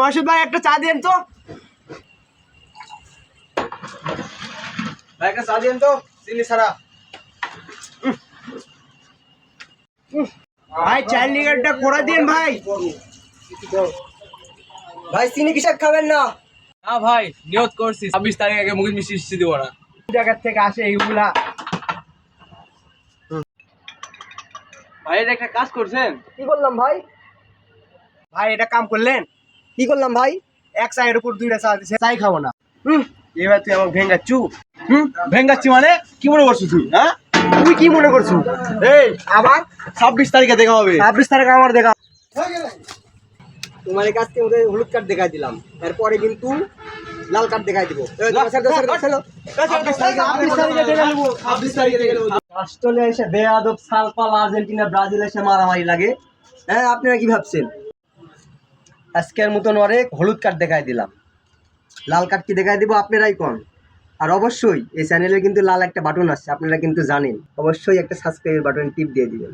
মাসুদ ভাই একটা চা দেন তো। ভাই একটা চা দেন তো, চিনি ছাড়া। ভাই চার লিটারটা করা দিন ভাই। ভাই চিনি কিসব খাবেন না? না ভাই, নিয়ত করছি 26 তারিখ আগে মুখে মিষ্টি দিব না। জায়গা থেকে আসে এইগুলা। ভাই এটা একটা কাজ করছেন। কি করলাম ভাই? ভাই এটা কাম করলেন? কি করলাম ভাই? এক চায়ের উপর দুইটা চা দিছে, চাই খাবো না। এবার তুই আমাকে ভেঙ্গাচ্ছু। ভেঙ্গাচ্ছি মানে কি মনে করছিস তুই? হ্যাঁ, তুই কি মনে করছু? এই আবার 26 তারিখে দেখা হবে। 26 তারিখ আমার দেখা। তোমার কাছে ওদের হলুদ কার্ড দেখাই দিলাম, তারপরে কিন্তু লাল কার্ড দেখাই দিব। অস্ট্রেলিয়া এসে বেয়াদব সালপাল, আর্জেন্টিনা ব্রাজিল এসে মারামারি লাগে। হ্যাঁ, আপনারা কি ভাবছেন? আজকের মতন অনেক হলুদ কার্ড দেখাই দিলাম, লাল কার্ড কি দেখাই দিব আপনারাই কোন। আর অবশ্যই এই চ্যানেলে কিন্তু লাল একটা বাটন আছে, আপনারা কিন্তু জানেন। অবশ্যই একটা সাবস্ক্রাইব বাটন টিপ দিয়ে দিবেন।